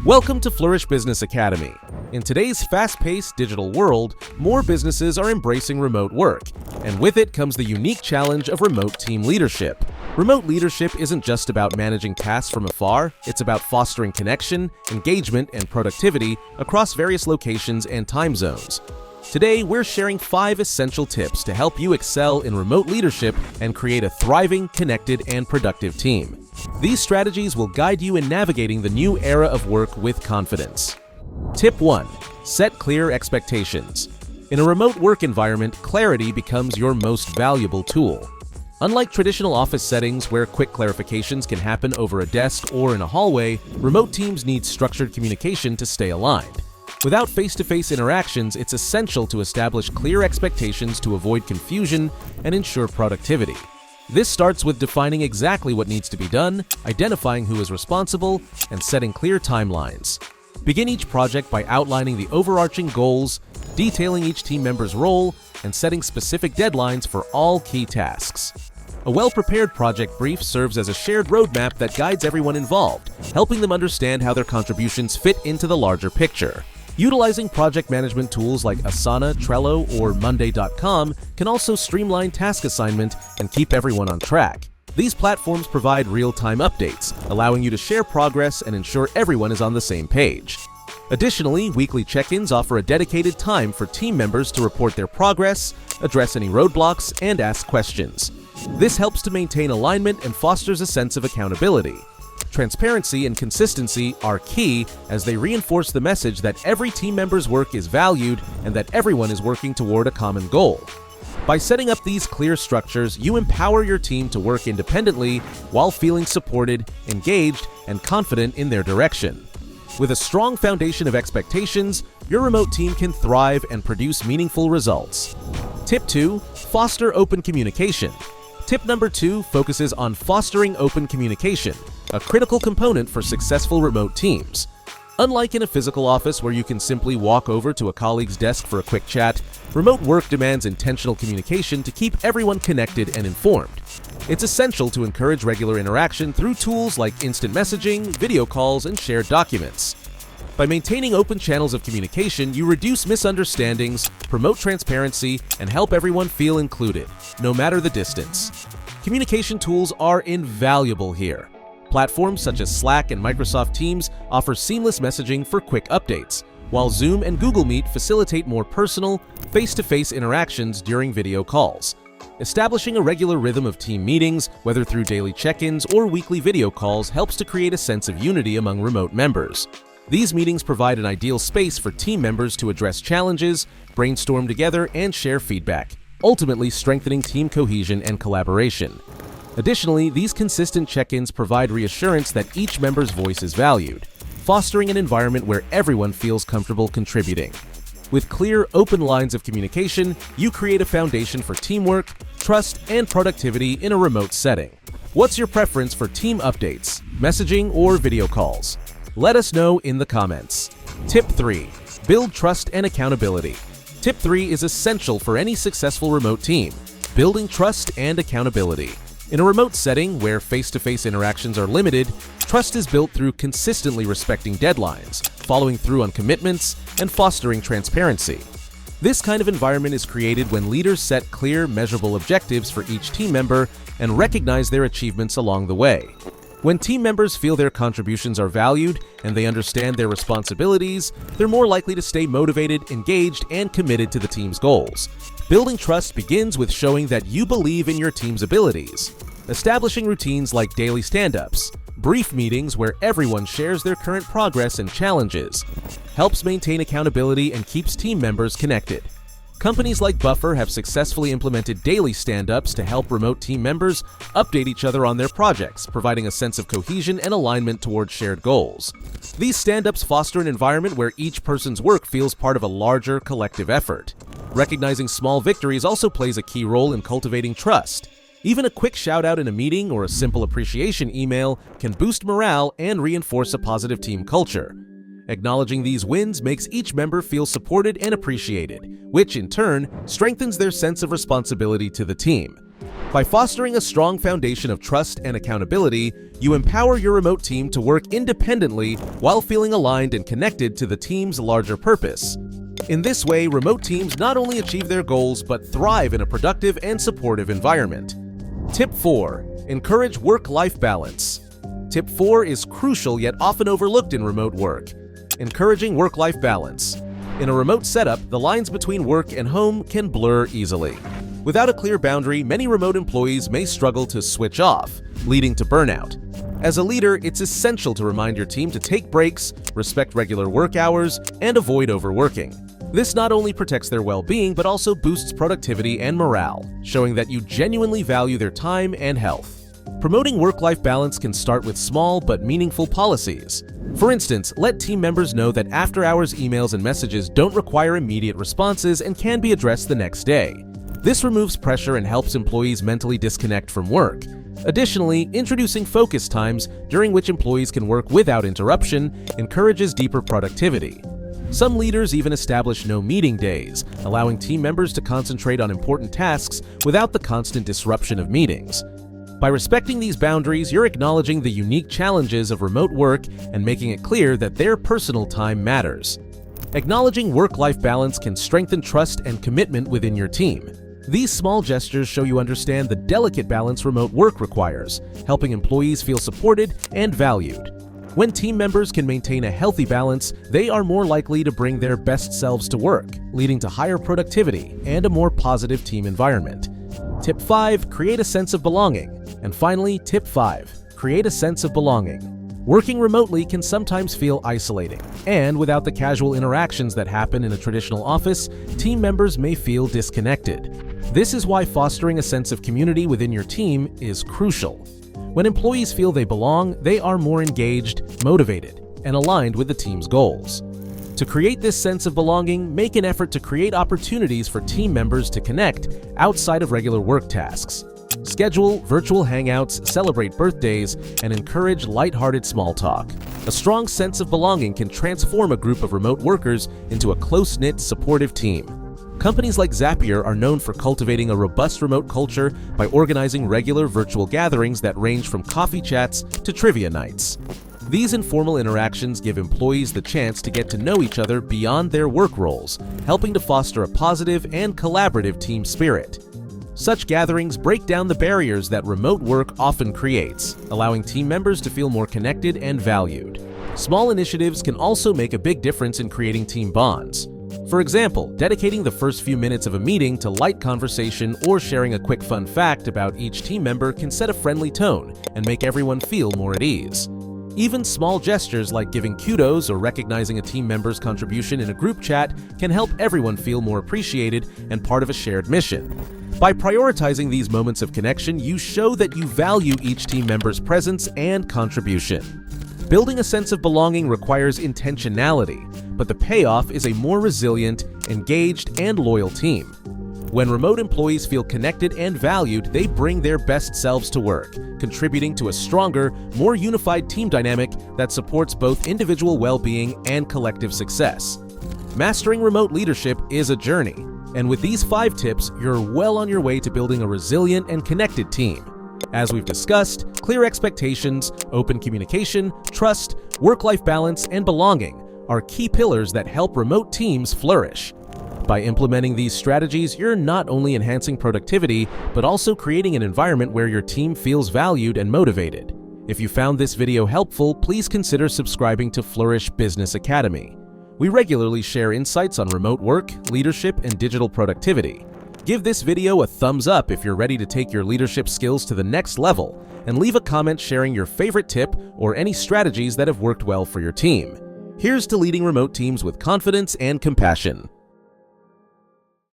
Welcome to Flourish Business Academy. In today's fast-paced digital world, more businesses are embracing remote work, and with it comes the unique challenge of remote team leadership. Remote leadership isn't just about managing tasks from afar, it's about fostering connection, engagement, and productivity across various locations and time zones. Today, we're sharing 5 essential tips to help you excel in remote leadership and create a thriving, connected, and productive team. These strategies will guide you in navigating the new era of work with confidence. Tip 1. Set clear expectations. In a remote work environment, clarity becomes your most valuable tool. Unlike traditional office settings where quick clarifications can happen over a desk or in a hallway, remote teams need structured communication to stay aligned. Without face-to-face interactions, it's essential to establish clear expectations to avoid confusion and ensure productivity. This starts with defining exactly what needs to be done, identifying who is responsible, and setting clear timelines. Begin each project by outlining the overarching goals, detailing each team member's role, and setting specific deadlines for all key tasks. A well-prepared project brief serves as a shared roadmap that guides everyone involved, helping them understand how their contributions fit into the larger picture. Utilizing project management tools like Asana, Trello, or Monday.com can also streamline task assignment and keep everyone on track. These platforms provide real-time updates, allowing you to share progress and ensure everyone is on the same page. Additionally, weekly check-ins offer a dedicated time for team members to report their progress, address any roadblocks, and ask questions. This helps to maintain alignment and fosters a sense of accountability. Transparency and consistency are key as they reinforce the message that every team member's work is valued and that everyone is working toward a common goal. By setting up these clear structures, you empower your team to work independently while feeling supported, engaged, and confident in their direction. With a strong foundation of expectations, your remote team can thrive and produce meaningful results. Tip 2. Foster open communication. Tip number 2 focuses on fostering open communication, a critical component for successful remote teams. Unlike in a physical office where you can simply walk over to a colleague's desk for a quick chat, remote work demands intentional communication to keep everyone connected and informed. It's essential to encourage regular interaction through tools like instant messaging, video calls, and shared documents. By maintaining open channels of communication, you reduce misunderstandings, promote transparency, and help everyone feel included, no matter the distance. Communication tools are invaluable here. Platforms such as Slack and Microsoft Teams offer seamless messaging for quick updates, while Zoom and Google Meet facilitate more personal, face-to-face interactions during video calls. Establishing a regular rhythm of team meetings, whether through daily check-ins or weekly video calls, helps to create a sense of unity among remote members. These meetings provide an ideal space for team members to address challenges, brainstorm together, and share feedback, ultimately strengthening team cohesion and collaboration. Additionally, these consistent check-ins provide reassurance that each member's voice is valued, fostering an environment where everyone feels comfortable contributing. With clear, open lines of communication, you create a foundation for teamwork, trust, and productivity in a remote setting. What's your preference for team updates, messaging, or video calls? Let us know in the comments. Tip 3. Build trust and accountability. Tip 3 is essential for any successful remote team: building trust and accountability. In a remote setting where face-to-face interactions are limited, trust is built through consistently respecting deadlines, following through on commitments, and fostering transparency. This kind of environment is created when leaders set clear, measurable objectives for each team member and recognize their achievements along the way. When team members feel their contributions are valued and they understand their responsibilities, they're more likely to stay motivated, engaged, and committed to the team's goals. Building trust begins with showing that you believe in your team's abilities. Establishing routines like daily stand-ups, brief meetings where everyone shares their current progress and challenges, helps maintain accountability and keeps team members connected. Companies like Buffer have successfully implemented daily stand-ups to help remote team members update each other on their projects, providing a sense of cohesion and alignment towards shared goals. These stand-ups foster an environment where each person's work feels part of a larger collective effort. Recognizing small victories also plays a key role in cultivating trust. Even a quick shout-out in a meeting or a simple appreciation email can boost morale and reinforce a positive team culture. Acknowledging these wins makes each member feel supported and appreciated, which in turn strengthens their sense of responsibility to the team. By fostering a strong foundation of trust and accountability, you empower your remote team to work independently while feeling aligned and connected to the team's larger purpose. In this way, remote teams not only achieve their goals but thrive in a productive and supportive environment. Tip 4. Encourage work-life balance. Tip 4 is crucial yet often overlooked in remote work. Encouraging work-life balance. In a remote setup, the lines between work and home can blur easily. Without a clear boundary, many remote employees may struggle to switch off, leading to burnout. As a leader, it's essential to remind your team to take breaks, respect regular work hours, and avoid overworking. This not only protects their well-being but also boosts productivity and morale, showing that you genuinely value their time and health. Promoting work-life balance can start with small but meaningful policies. For instance, let team members know that after-hours emails and messages don't require immediate responses and can be addressed the next day. This removes pressure and helps employees mentally disconnect from work. Additionally, introducing focus times during which employees can work without interruption encourages deeper productivity. Some leaders even establish no meeting days, allowing team members to concentrate on important tasks without the constant disruption of meetings. By respecting these boundaries, you're acknowledging the unique challenges of remote work and making it clear that their personal time matters. Acknowledging work-life balance can strengthen trust and commitment within your team. These small gestures show you understand the delicate balance remote work requires, helping employees feel supported and valued. When team members can maintain a healthy balance, they are more likely to bring their best selves to work, leading to higher productivity and a more positive team environment. Tip 5. Create a sense of belonging. And finally, Tip 5. Create a sense of belonging. Working remotely can sometimes feel isolating, and without the casual interactions that happen in a traditional office, team members may feel disconnected. This is why fostering a sense of community within your team is crucial. When employees feel they belong, they are more engaged, motivated, and aligned with the team's goals. To create this sense of belonging, make an effort to create opportunities for team members to connect outside of regular work tasks. Schedule virtual hangouts, celebrate birthdays, and encourage lighthearted small talk. A strong sense of belonging can transform a group of remote workers into a close-knit, supportive team. Companies like Zapier are known for cultivating a robust remote culture by organizing regular virtual gatherings that range from coffee chats to trivia nights. These informal interactions give employees the chance to get to know each other beyond their work roles, helping to foster a positive and collaborative team spirit. Such gatherings break down the barriers that remote work often creates, allowing team members to feel more connected and valued. Small initiatives can also make a big difference in creating team bonds. For example, dedicating the first few minutes of a meeting to light conversation or sharing a quick fun fact about each team member can set a friendly tone and make everyone feel more at ease. Even small gestures like giving kudos or recognizing a team member's contribution in a group chat can help everyone feel more appreciated and part of a shared mission. By prioritizing these moments of connection, you show that you value each team member's presence and contribution. Building a sense of belonging requires intentionality, but the payoff is a more resilient, engaged, and loyal team. When remote employees feel connected and valued, they bring their best selves to work, contributing to a stronger, more unified team dynamic that supports both individual well-being and collective success. Mastering remote leadership is a journey, and with these 5 tips, you're well on your way to building a resilient and connected team. As we've discussed, clear expectations, open communication, trust, work-life balance, and belonging are key pillars that help remote teams flourish. By implementing these strategies, you're not only enhancing productivity, but also creating an environment where your team feels valued and motivated. If you found this video helpful, please consider subscribing to Flourish Business Academy. We regularly share insights on remote work, leadership, and digital productivity. Give this video a thumbs up if you're ready to take your leadership skills to the next level, and leave a comment sharing your favorite tip or any strategies that have worked well for your team. Here's to leading remote teams with confidence and compassion.